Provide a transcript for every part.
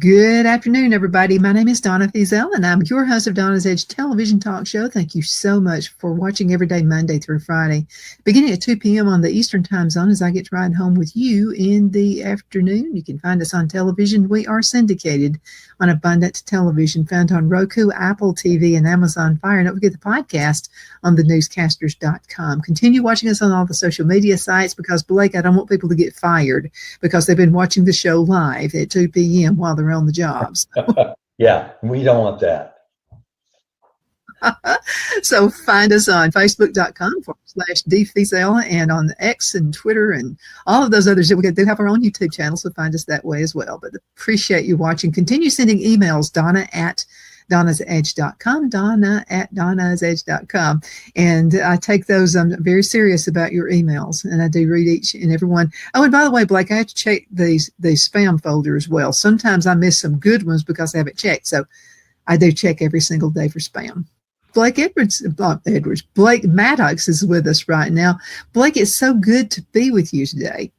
Good afternoon, everybody. My name is Donna Fiesel, and I'm your host of Donna's Edge television talk show. Thank you so much for watching every day, Monday through Friday, beginning at 2 p.m. on the Eastern Time Zone as I get to ride home with you in the afternoon. You can find us on television. We are syndicated on Abundant Television, found on Roku, Apple TV, and Amazon Fire. And don't forget the podcast on thenewscasters.com. Continue watching us on all the social media sites because, Blake, I don't want people to get fired because they've been watching the show live at 2 p.m. while they're on the jobs. Yeah, we don't want that. So find us on facebook.com/DFiesel and on X and Twitter and all of those others. We do have our own YouTube channel, so find us that way as well. But appreciate you watching. Continue sending emails, Donna@donnasedge.com, Donna@donnasedge.com. And I take those, I'm very serious about your emails, and I do read each and every one. Oh, and by the way, Blake, I have to check the spam folder as well. Sometimes I miss some good ones because I haven't checked. So I do check every single day for spam. Blake Mattocks is with us right now. Blake, it's so good to be with you today.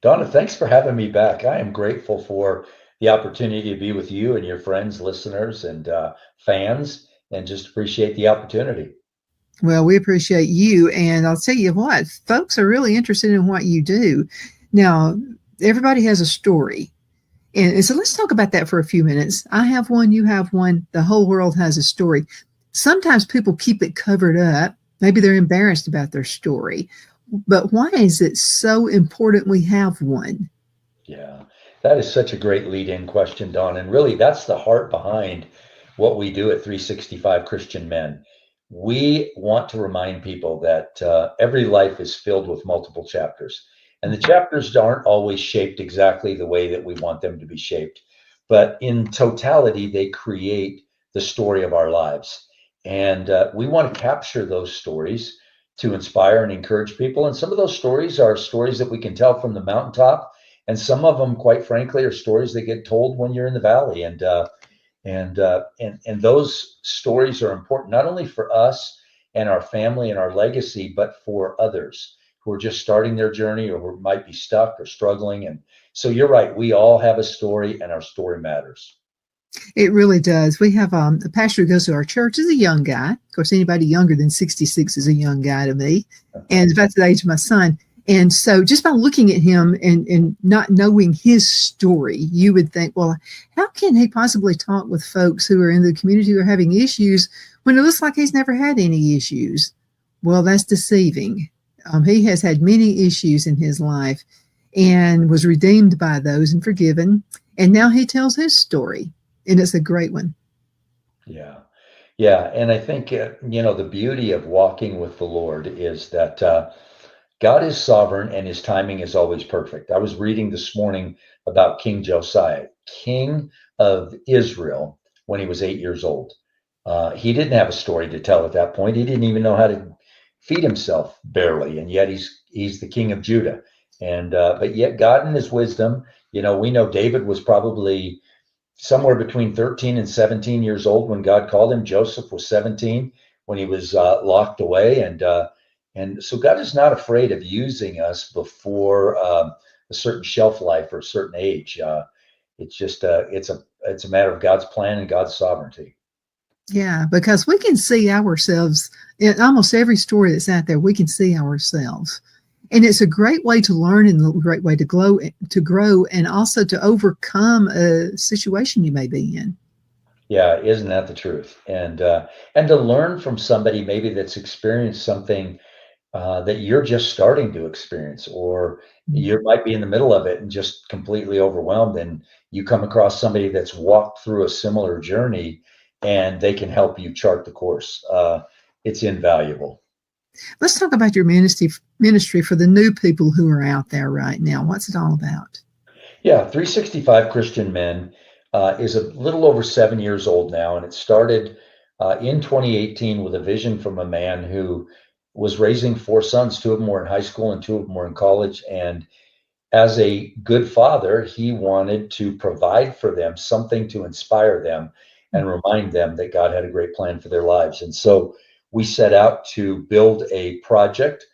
Donna, thanks for having me back. I am grateful for the opportunity to be with you and your friends, listeners, and fans, and just appreciate the opportunity. Well, we appreciate you. And I'll tell you what, folks are really interested in what you do. Now, everybody has a story. And so let's talk about that for a few minutes. I have one, you have one, the whole world has a story. Sometimes people keep it covered up. Maybe they're embarrassed about their story. But why is it so important we have one? Yeah, that is such a great lead-in question, Don. And really, that's the heart behind what we do at 365 Christian Men. We want to remind people that every life is filled with multiple chapters. And the chapters aren't always shaped exactly the way that we want them to be shaped. But in totality, they create the story of our lives. And we want to capture those stories to inspire and encourage people. And some of those stories are stories that we can tell from the mountaintop. And some of them, quite frankly, are stories that get told when you're in the valley. And those stories are important, not only for us and our family and our legacy, but for others who are just starting their journey or who might be stuck or struggling. And so you're right. We all have a story, and our story matters. It really does. We have a pastor who goes to our church is a young guy. Of course, anybody younger than 66 is a young guy to me. And about the age of my son. And so just by looking at him and not knowing his story, you would think, well, how can he possibly talk with folks who are in the community who are having issues when it looks like he's never had any issues? Well, that's deceiving. He has had many issues in his life and was redeemed by those and forgiven. And now he tells his story. And it's a great one. Yeah. Yeah. And I think, the beauty of walking with the Lord is that God is sovereign and his timing is always perfect. I was reading this morning about King Josiah, king of Israel, when he was 8 years old. He didn't have a story to tell at that point. He didn't even know how to feed himself barely. And yet he's the king of Judah. And but yet God in his wisdom, we know David was probably somewhere between 13 and 17 years old when God called him. Joseph was 17 when he was locked away. And so God is not afraid of using us before a certain shelf life or a certain age. It's just it's a matter of God's plan and God's sovereignty. Yeah, because we can see ourselves in almost every story that's out there. We can see ourselves. And it's a great way to learn and a great way to grow, and also to overcome a situation you may be in. Yeah, isn't that the truth? And to learn from somebody maybe that's experienced something that you're just starting to experience, or you might be in the middle of it and just completely overwhelmed, and you come across somebody that's walked through a similar journey, and they can help you chart the course. It's invaluable. Let's talk about your ministry for the new people who are out there right now. What's it all about? Yeah, 365 Christian Men is a little over 7 years old now, and it started in 2018 with a vision from a man who was raising 4 sons. 2 of them were in high school and 2 of them were in college. And as a good father, he wanted to provide for them something to inspire them and remind them that God had a great plan for their lives. And so we set out to build a project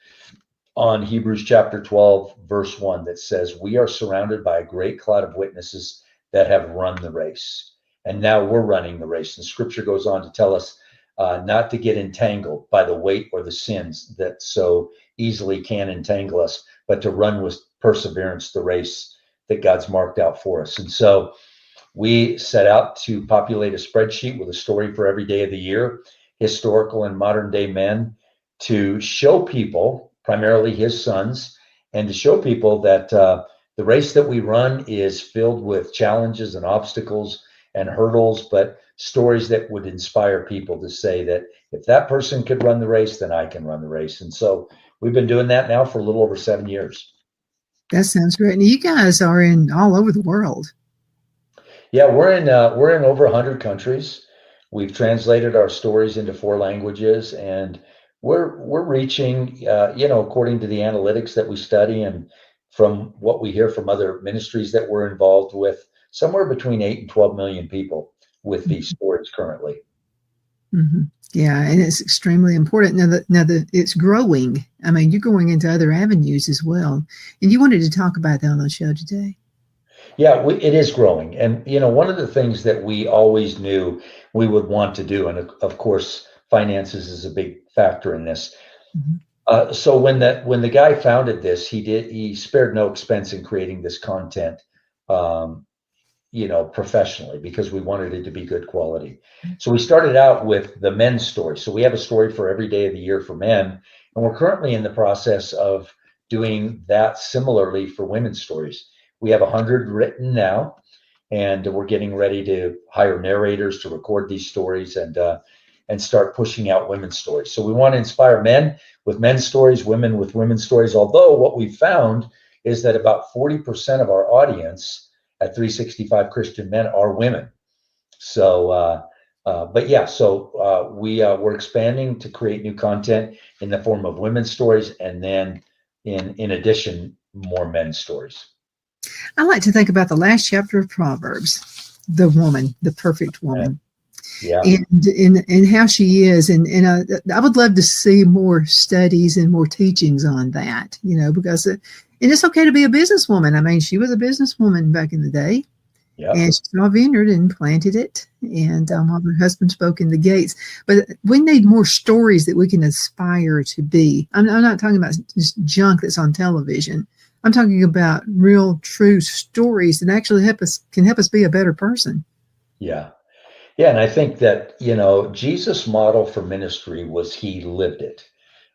on Hebrews chapter 12, verse 1 that says, "We are surrounded by a great cloud of witnesses that have run the race. And now we're running the race. And scripture goes on to tell us not to get entangled by the weight or the sins that so easily can entangle us, but to run with perseverance the race that God's marked out for us. And so we set out to populate a spreadsheet with a story for every day of the year, historical and modern day men, to show people, primarily his sons, and to show people that the race that we run is filled with challenges and obstacles and hurdles, but stories that would inspire people to say that if that person could run the race, then I can run the race. And so we've been doing that now for a little over 7 years. That sounds great. And you guys are in all over the world. Yeah, we're in over 100 countries. We've translated our stories into 4 languages, and we're reaching, according to the analytics that we study and from what we hear from other ministries that we're involved with, somewhere between 8 and 12 million people with these stories currently. Mm-hmm. Yeah, and it's extremely important. Now that it's growing. I mean, you're going into other avenues as well, and you wanted to talk about that on the show today. Yeah, it is growing. And, one of the things that we always knew we would want to do, and of course, finances is a big factor in this. Mm-hmm. So when the guy founded this, he spared no expense in creating this content, professionally, because we wanted it to be good quality. So we started out with the men's story. So we have a story for every day of the year for men. And we're currently in the process of doing that similarly for women's stories. We have 100 written now, and we're getting ready to hire narrators to record these stories and start pushing out women's stories. So we want to inspire men with men's stories, women with women's stories. Although what we found is that about 40% of our audience at 365 Christian Men are women. So, we're expanding to create new content in the form of women's stories, and then in addition, more men's stories. I like to think about the last chapter of Proverbs, the woman, the perfect woman. Yeah. And how she is. And I would love to see more studies and more teachings on that, because and it's okay to be a businesswoman. I mean, she was a businesswoman back in the day. Yeah. And she saw a vineyard and planted it. And while her husband spoke in the gates. But we need more stories that we can aspire to be. I'm not talking about just junk that's on television. I'm talking about real, true stories that actually can help us be a better person. Yeah. Yeah. And I think that, Jesus' model for ministry was he lived it.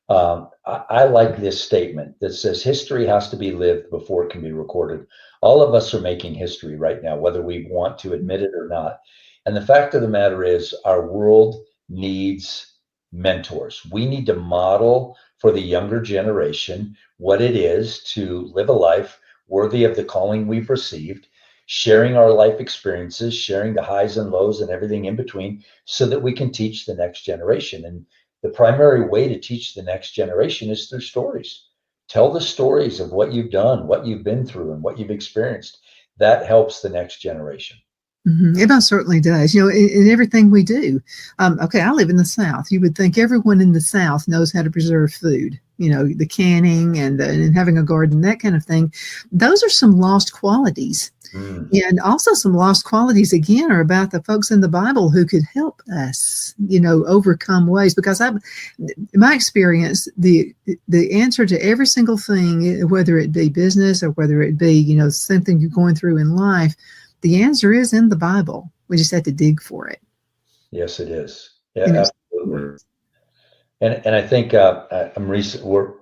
I like this statement that says history has to be lived before it can be recorded. All of us are making history right now, whether we want to admit it or not. And the fact of the matter is our world needs mentors. We need to model for the younger generation what it is to live a life worthy of the calling we've received, sharing our life experiences, sharing the highs and lows and everything in between, so that we can teach the next generation. And the primary way to teach the next generation is through stories. Tell the stories of what you've done, what you've been through, and what you've experienced. That helps the next generation. Mm-hmm. It most certainly does. In everything we do. Okay, I live in the South. You would think everyone in the South knows how to preserve food. The canning and having a garden, that kind of thing. Those are some lost qualities. And also some lost qualities, again, are about the folks in the Bible who could help us, overcome ways. Because in my experience, the answer to every single thing, whether it be business or whether it be, something you're going through in life, the answer is in the Bible. We just have to dig for it. Yes, it is. Yeah, absolutely. And I think we're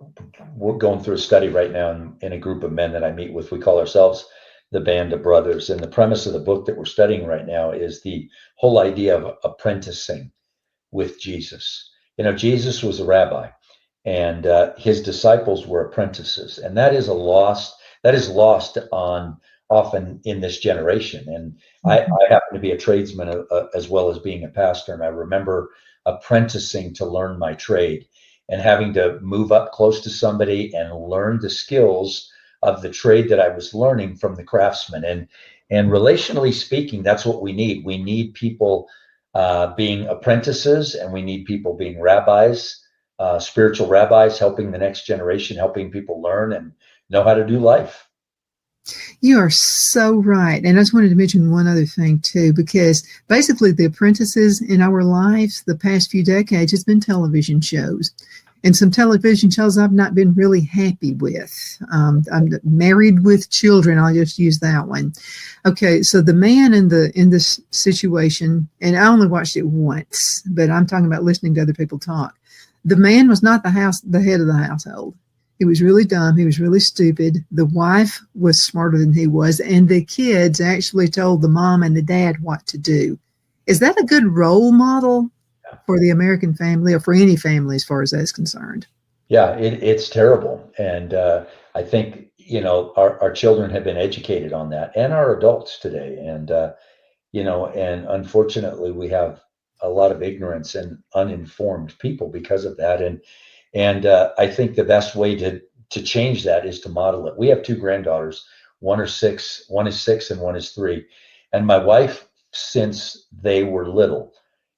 going through a study right now in a group of men that I meet with. We call ourselves the Band of Brothers. And the premise of the book that we're studying right now is the whole idea of apprenticing with Jesus. Jesus was a rabbi, and his disciples were apprentices. And that is lost on often in this generation. And I happen to be a tradesman as well as being a pastor. And I remember apprenticing to learn my trade and having to move up close to somebody and learn the skills of the trade that I was learning from the craftsman. And relationally speaking, that's what we need. We need people being apprentices, and we need people being rabbis, spiritual rabbis, helping the next generation, helping people learn and know how to do life. You are so right. And I just wanted to mention one other thing too, because basically the apprentices in our lives the past few decades has been television shows. And some television shows I've not been really happy with. I'm Married with Children. I'll just use that one. Okay, so the man in this situation, and I only watched it once, but I'm talking about listening to other people talk. The man was not the head of the household. He was really dumb. He was really stupid. The wife was smarter than he was, and the kids actually told the mom and the dad what to do. Is that a good role model for the American family, or for any family as far as that's concerned? Yeah, it's terrible. And I think, our children have been educated on that, and our adults today. And, and unfortunately, we have a lot of ignorance and uninformed people because of that. And I think the best way to change that is to model it. We have two granddaughters. One is 6, and one is 3. And my wife, since they were little,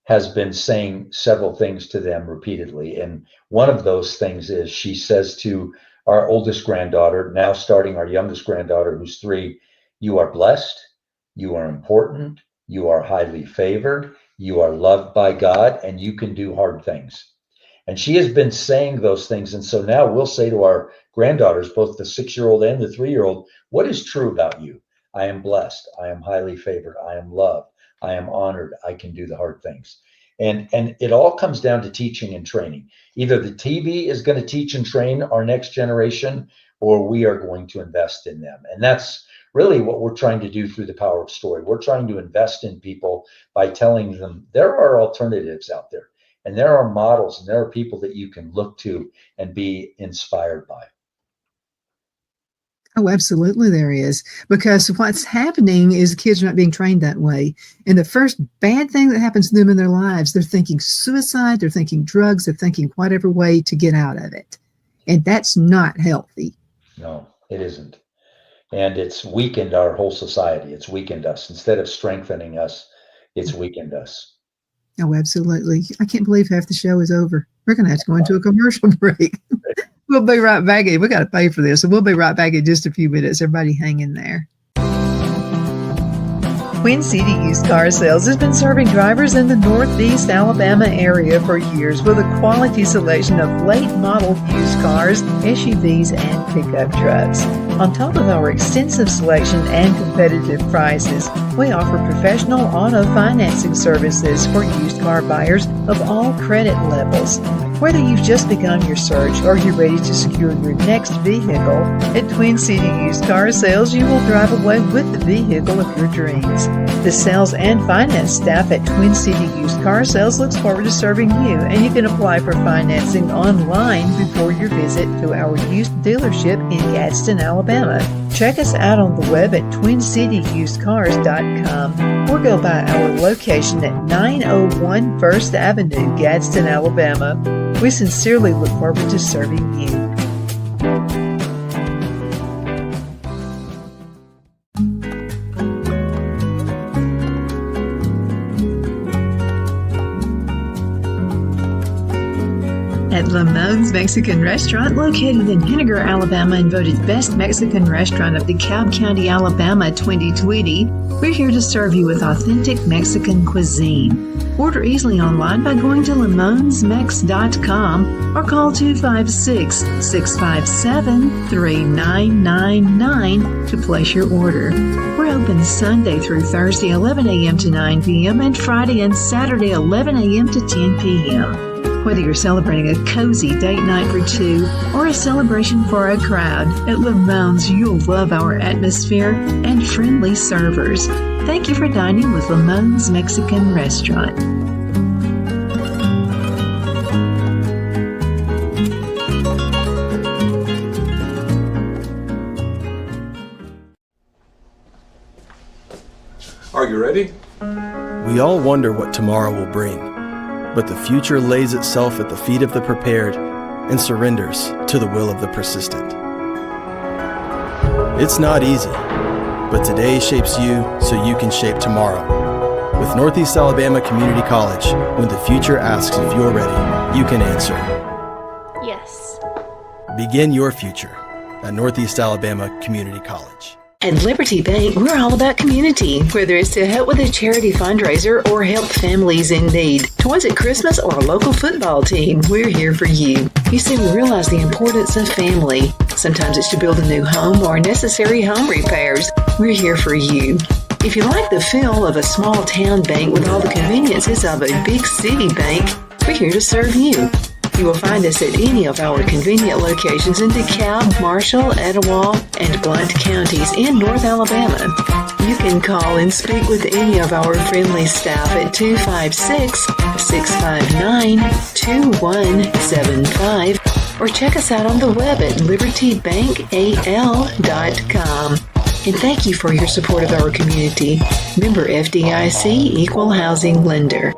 has been saying several things to them repeatedly. And one of those things is she says to our oldest granddaughter, now starting our youngest granddaughter, who's 3, you are blessed, you are important, you are highly favored, you are loved by God, and you can do hard things. And she has been saying those things. And so now we'll say to our granddaughters, both the 6-year-old and the 3-year-old, what is true about you? I am blessed. I am highly favored. I am loved. I am honored. I can do the hard things. And it all comes down to teaching and training. Either the TV is going to teach and train our next generation, or we are going to invest in them. And that's really what we're trying to do through the Power of Story. We're trying to invest in people by telling them there are alternatives out there, and there are models, and there are people that you can look to and be inspired by. Oh, absolutely there is. Because what's happening is kids are not being trained that way. And the first bad thing that happens to them in their lives, they're thinking suicide, they're thinking drugs, they're thinking whatever way to get out of it. And that's not healthy. No, it isn't. And it's weakened our whole society. It's weakened us. Instead of strengthening us, it's weakened us. Oh, absolutely. I can't believe half the show is over. We're going to have to go into a commercial break. We'll be right back. We got to pay for this. So we'll be right back in just a few minutes. Everybody hang in there. Twin City Used Car Sales has been serving drivers in the Northeast Alabama area for years with a quality selection of late model used cars, SUVs, and pickup trucks. On top of our extensive selection and competitive prices, we offer professional auto financing services for used car buyers of all credit levels. Whether you've just begun your search or you're ready to secure your next vehicle, at Twin City Used Car Sales, you will drive away with the vehicle of your dreams. The sales and finance staff at Twin City Used Car Sales looks forward to serving you, and you can apply for financing online before your visit to our used dealership in Gadsden, Alabama. Check us out on the web at twincityusedcars.com or go by our location at 901 First Avenue, Gadsden, Alabama. We sincerely look forward to serving you. At Lamone's Mexican Restaurant, located in Henniger, Alabama, and voted Best Mexican Restaurant of the Cobb County, Alabama 2020, we're here to serve you with authentic Mexican cuisine. Order easily online by going to lamonsmex.com or call 256-657-3999 to place your order. We're open Sunday through Thursday, 11 a.m. to 9 p.m. and Friday and Saturday, 11 a.m. to 10 p.m. Whether you're celebrating a cozy date night for two or a celebration for a crowd, at Lamone's you'll love our atmosphere and friendly servers. Thank you for dining with Lamone's Mexican Restaurant. Are you ready? We all wonder what tomorrow will bring. But the future lays itself at the feet of the prepared and surrenders to the will of the persistent. It's not easy, but today shapes you so you can shape tomorrow. With Northeast Alabama Community College, when the future asks if you're ready, you can answer yes. Begin your future at Northeast Alabama Community College. At Liberty Bank, we're all about community, whether it's to help with a charity fundraiser or help families in need. Toys at Christmas or a local football team, we're here for you. You see, we realize the importance of family. Sometimes it's to build a new home or necessary home repairs. We're here for you. If you like the feel of a small town bank with all the conveniences of a big city bank, we're here to serve you. You will find us at any of our convenient locations in DeKalb, Marshall, Etowah, and Blount counties in North Alabama. You can call and speak with any of our friendly staff at 256-659-2175 or check us out on the web at libertybankal.com. And thank you for your support of our community. Member FDIC Equal Housing Lender.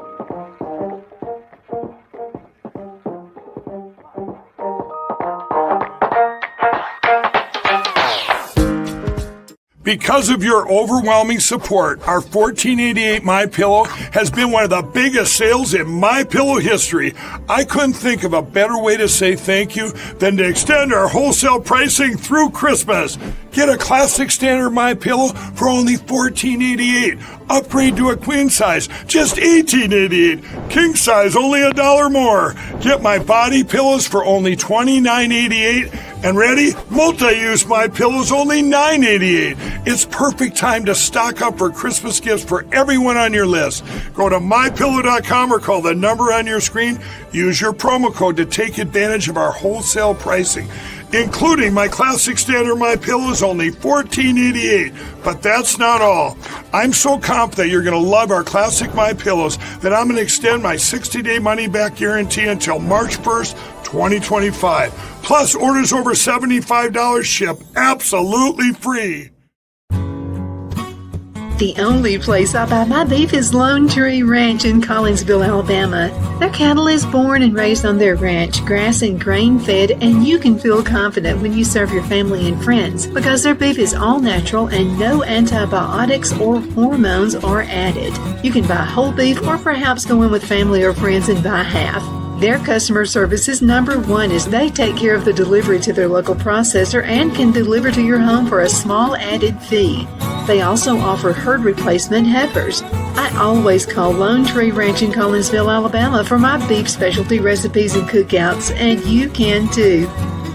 Because of your overwhelming support, our 1488 MyPillow has been one of the biggest sales in MyPillow history. I couldn't think of a better way to say thank you than to extend our wholesale pricing through Christmas. Get a classic standard MyPillow for only $14.88. Upgrade to a queen size, just $18.88. King size, only $1 more. Get my body pillows for only $29.88. And ready? Multi-use MyPillows, only $9.88. It's perfect time to stock up for Christmas gifts for everyone on your list. Go to MyPillow.com or call the number on your screen. Use your promo code to take advantage of our wholesale pricing. Including my classic standard MyPillow is only $14.88. But that's not all. I'm so confident you're going to love our classic MyPillows that I'm going to extend my 60-day money-back guarantee until March 1st, 2025. Plus, orders over $75 ship absolutely free. The only place I buy my beef is Lone Tree Ranch in Collinsville, Alabama. Their cattle is born and raised on their ranch, grass and grain fed, and you can feel confident when you serve your family and friends because their beef is all natural and no antibiotics or hormones are added. You can buy whole beef or perhaps go in with family or friends and buy half. Their customer service is number one as they take care of the delivery to their local processor and can deliver to your home for a small added fee. They also offer herd replacement heifers. I always call Lone Tree Ranch in Collinsville, Alabama for my beef specialty recipes and cookouts, and you can too.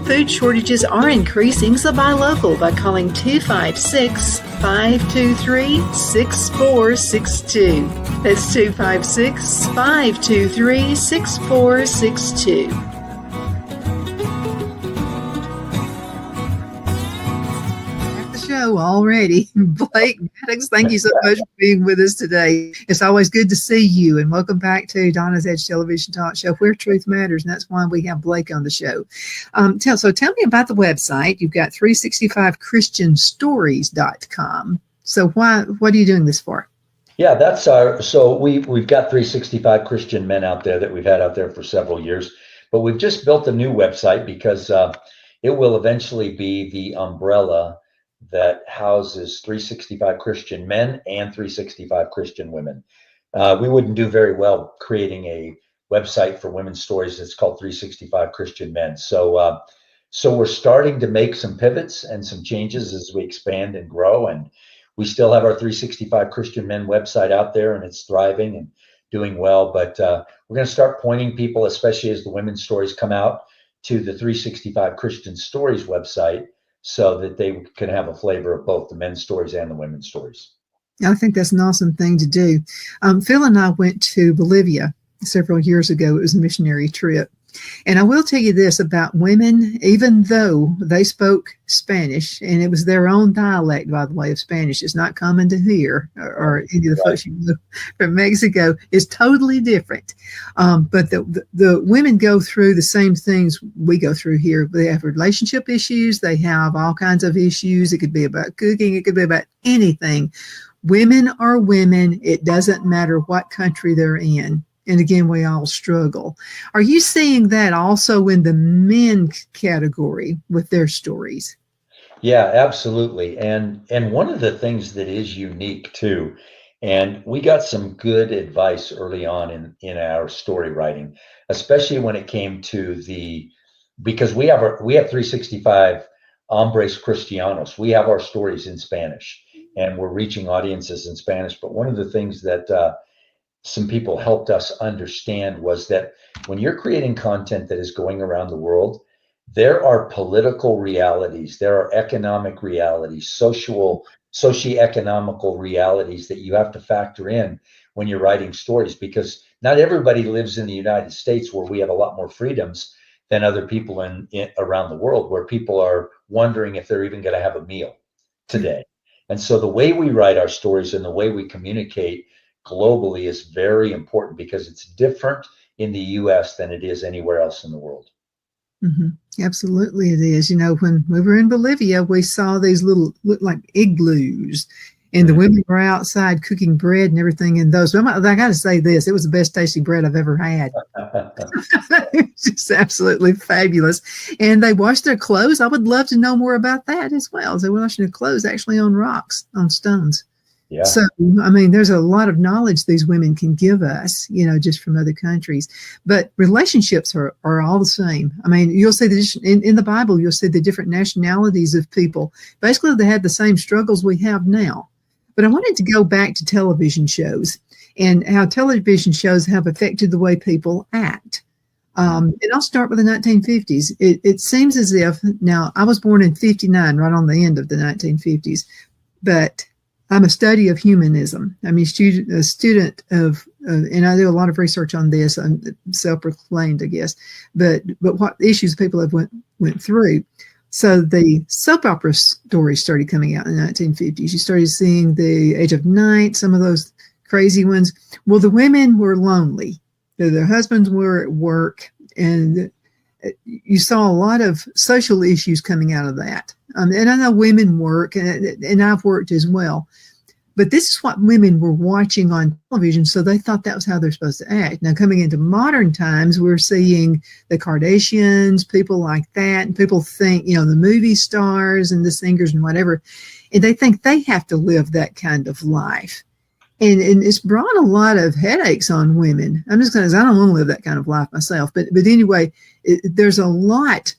Food shortages are increasing, so buy local by calling 256-523-6462. That's 256-523-6462. Show already. Blake Mattocks, thank you so much for being with us today. It's always good to see you, and welcome back to Donna's Edge Television Talk Show, where truth matters, and that's why we have Blake on the show. Tell me about the website. You've got 365christianstories.com. So what are you doing this for? Yeah, that's we've got 365 Christian men out there that we've had out there for several years, but we've just built a new website because it will eventually be the umbrella that houses 365 Christian men and 365 Christian women. We wouldn't do very well creating a website for women's stories that's called 365 Christian Men. So we're starting to make some pivots and some changes as we expand and grow. And we still have our 365 Christian Men website out there, and it's thriving and doing well. But we're going to start pointing people, especially as the women's stories come out, to the 365 Christian Stories website, so that they can have a flavor of both the men's stories and the women's stories. I think that's an awesome thing to do. Phil and I went to Bolivia several years ago. It was a missionary trip. And I will tell you this about women, even though they spoke Spanish, and it was their own dialect, by the way, of Spanish. It's not common to hear, or any of the folks you know from Mexico is totally different. But the women go through the same things we go through here. They have relationship issues. They have all kinds of issues. It could be about cooking. It could be about anything. Women are women. It doesn't matter what country they're in. And again, we all struggle. Are you seeing that also in the men category with their stories? Yeah, absolutely. And one of the things that is unique too, and we got some good advice early on in our story writing, especially when it came to because we have 365 Hombres Cristianos. We have our stories in Spanish, and we're reaching audiences in Spanish. But one of the things that some people helped us understand was that when you're creating content that is going around the world, there are political realities, there are economic realities, socioeconomical realities that you have to factor in when you're writing stories, because not everybody lives in the United States, where we have a lot more freedoms than other people in around the world, where people are wondering if they're even going to have a meal today. And so the way we write our stories and the way we communicate globally is very important, because it's different in the US than it is anywhere else in the world. Mm-hmm. Absolutely, it is. You know, when we were in Bolivia, we saw these little, look like igloos, and the women were outside cooking bread and everything in those. But I got to say this, it was the best tasting bread I've ever had. It's just absolutely fabulous. And they washed their clothes. I would love to know more about that as well. They were washing their clothes actually on rocks, on stones. Yeah. So, I mean, there's a lot of knowledge these women can give us, you know, just from other countries. But relationships are all the same. I mean, you'll see in the Bible, you'll see the different nationalities of people. Basically, they had the same struggles we have now. But I wanted to go back to television shows and how television shows have affected the way people act. And I'll start with the 1950s. It seems as if, now, I was born in 59, right on the end of the 1950s, but I'm a study of humanism. I'm a student of, and I do a lot of research on this. I'm self-proclaimed, I guess, but what issues people have went through. So the soap opera stories started coming out in the 1950s. You started seeing The Age of Night, some of those crazy ones. Well, the women were lonely. Their husbands were at work, and you saw a lot of social issues coming out of that. And I know women work, and I've worked as well. But this is what women were watching on television, so they thought that was how they're supposed to act. Now, coming into modern times, we're seeing the Kardashians, people like that, and people think, you know, the movie stars and the singers and whatever, and they think they have to live that kind of life. And it's brought a lot of headaches on women. I'm just going to say, I don't want to live that kind of life myself. But anyway, there's a lot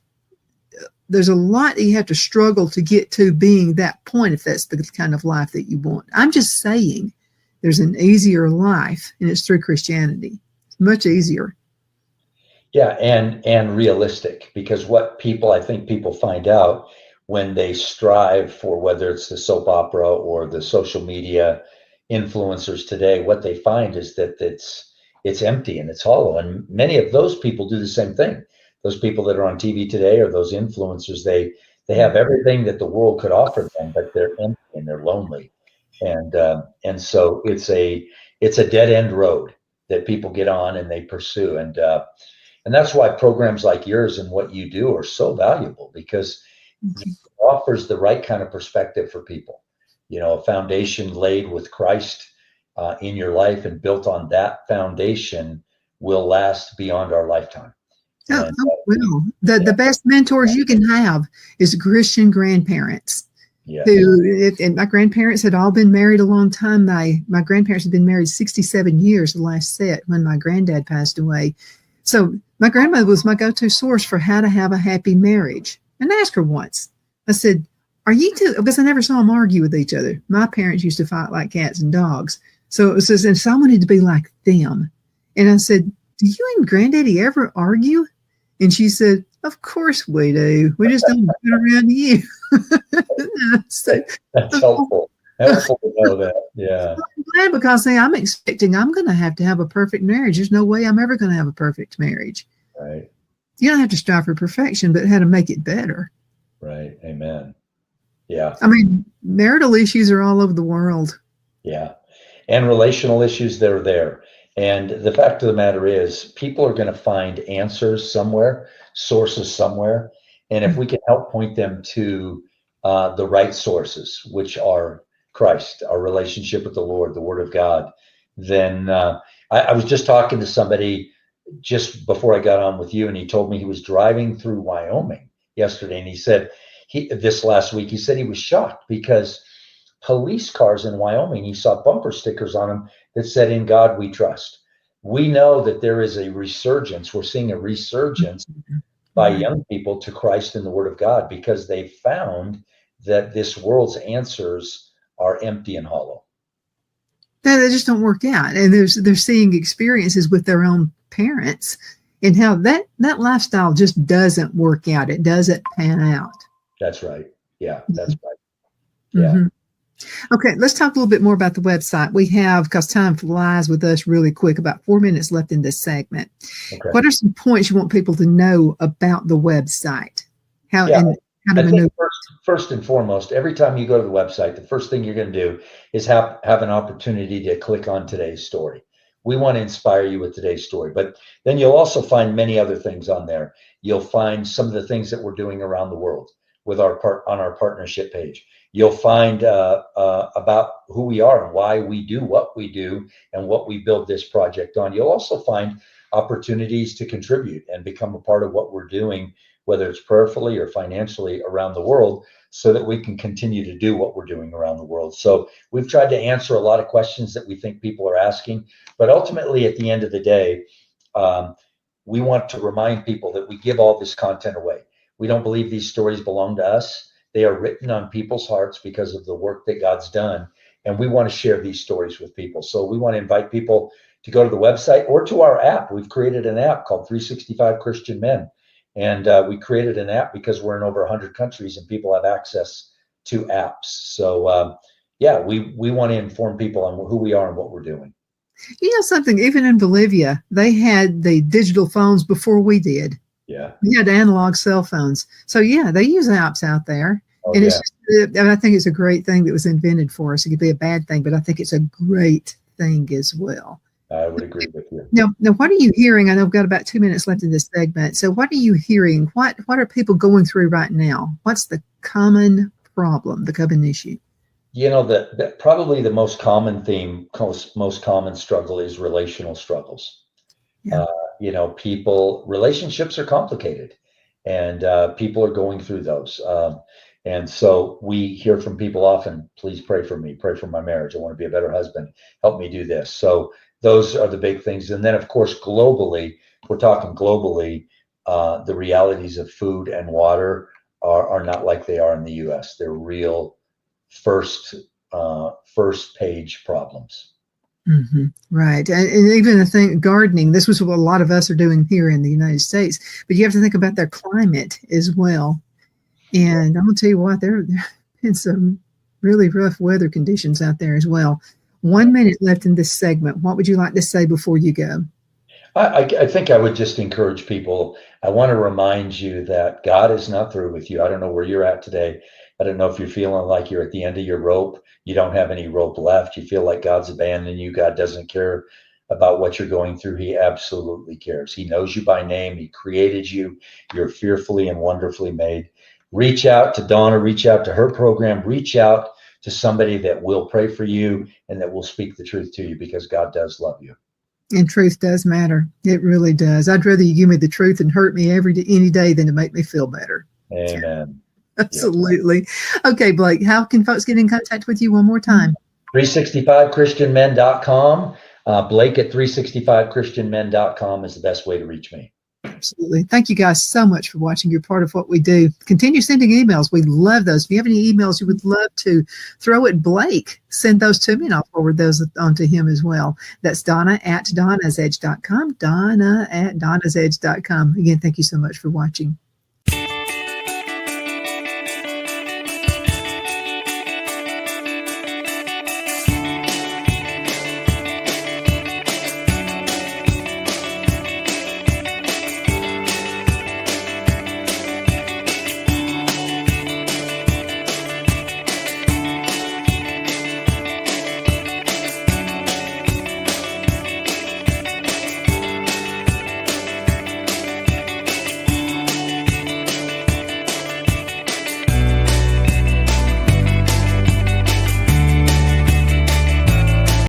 that you have to struggle to get to being that point, if that's the kind of life that you want. I'm just saying there's an easier life, and it's through Christianity. It's much easier. Yeah, and realistic, because what I think people find out when they strive for, whether it's the soap opera or the social media influencers today, what they find is that it's empty and it's hollow. And many of those people do the same thing. Those people that are on TV today, or those influencers, they have everything that the world could offer them, but they're empty and they're lonely. And so it's a dead end road that people get on and they pursue. And that's why programs like yours and what you do are so valuable, because it offers the right kind of perspective for people. You know, a foundation laid with Christ in your life and built on that foundation will last beyond our lifetime. Well, the best mentors you can have is Christian grandparents. Yeah. And my grandparents had all been married a long time. My grandparents had been married 67 years, the last set, when my granddad passed away. So my grandmother was my go-to source for how to have a happy marriage. And I asked her once, I said, are you two, because I never saw them argue with each other. My parents used to fight like cats and dogs. So it was just, and so I wanted to be like them. And I said, do you and Granddaddy ever argue? And she said, of course we do. We just don't get around to you. So, that's helpful. Helpful to know that. Yeah. I'm glad, because I'm expecting I'm going to have a perfect marriage. There's no way I'm ever going to have a perfect marriage. Right. You don't have to strive for perfection, but how to make it better. Right. Amen. Yeah. I mean, marital issues are all over the world. Yeah. And relational issues, they're there. And the fact of the matter is, people are going to find answers somewhere, sources somewhere. And if we can help point them to the right sources, which are Christ, our relationship with the Lord, the Word of God, then I was just talking to somebody just before I got on with you, and he told me he was driving through Wyoming yesterday. And he said, this last week, he said he was shocked because police cars in Wyoming, he saw bumper stickers on them that said, "In God we trust." We know that there is a resurgence. We're seeing a resurgence by Right. young people to Christ and the Word of God, because they found that this world's answers are empty and hollow. They just don't work out. And they're seeing experiences with their own parents and how that lifestyle just doesn't work out. It doesn't pan out. That's right. Yeah, that's right. Yeah. Mm-hmm. Okay, let's talk a little bit more about the website. We have, because time flies with us really quick, about 4 minutes left in this segment. Okay. What are some points you want people to know about the website? How Yeah. and how to I maneuver? think first and foremost, every time you go to the website, the first thing you're going to do is have an opportunity to click on today's story. We want to inspire you with today's story, but then you'll also find many other things on there. You'll find some of the things that we're doing around the world with on our partnership page. You'll find about who we are and why we do what we do and what we build this project on. You'll also find opportunities to contribute and become a part of what we're doing, whether it's prayerfully or financially around the world, so that we can continue to do what we're doing around the world. So we've tried to answer a lot of questions that we think people are asking, but ultimately at the end of the day, we want to remind people that we give all this content away. We don't believe these stories belong to us. They are written on people's hearts because of the work that God's done, and we want to share these stories with people. So we want to invite people to go to the website or to our app. We've created an app called 365 Christian Men. And we created an app because we're in over 100 countries and people have access to apps. So, we want to inform people on who we are and what we're doing. You know something, even in Bolivia, they had the digital phones before we did. Yeah. We had analog cell phones. So, yeah, they use apps out there. Oh, and yeah. it's just, and I think it's a great thing that was invented for us. It could be a bad thing, but I think it's a great thing as well. I would agree with you. Now, what are you hearing? I know we've got about 2 minutes left in this segment. So what are you hearing? What are people going through right now? What's the common problem, the common issue? You know, that probably the most common theme, most common struggle is relational struggles. Yeah. Relationships are complicated, and people are going through those. And so we hear from people often, please pray for me, pray for my marriage. I want to be a better husband. Help me do this. So those are the big things. And then, of course, globally, we're talking globally, the realities of food and water are not like they are in the U.S. They're real first page problems. Mm-hmm. Right. And even the thing, gardening, this was what a lot of us are doing here in the United States, but you have to think about their climate as well. And I'm going to tell you what, there have been some really rough weather conditions out there as well. 1 minute left in this segment. What would you like to say before you go? I think I would just encourage people. I want to remind you that God is not through with you. I don't know where you're at today. I don't know if you're feeling like you're at the end of your rope. You don't have any rope left. You feel like God's abandoned you. God doesn't care about what you're going through. He absolutely cares. He knows you by name. He created you. You're fearfully and wonderfully made. Reach out to Donna, reach out to her program, reach out to somebody that will pray for you and that will speak the truth to you, because God does love you. And truth does matter. It really does. I'd rather you give me the truth and hurt me any day than to make me feel better. Amen. Absolutely. Okay, Blake, how can folks get in contact with you one more time? 365christianmen.com. Blake at 365christianmen.com is the best way to reach me. Absolutely. Thank you guys so much for watching. You're part of what we do. Continue sending emails. We love those. If you have any emails you would love to throw at Blake, send those to me and I'll forward those on to him as well. That's Donna at donnasedge.com. Donna at donnasedge.com. Again, thank you so much for watching.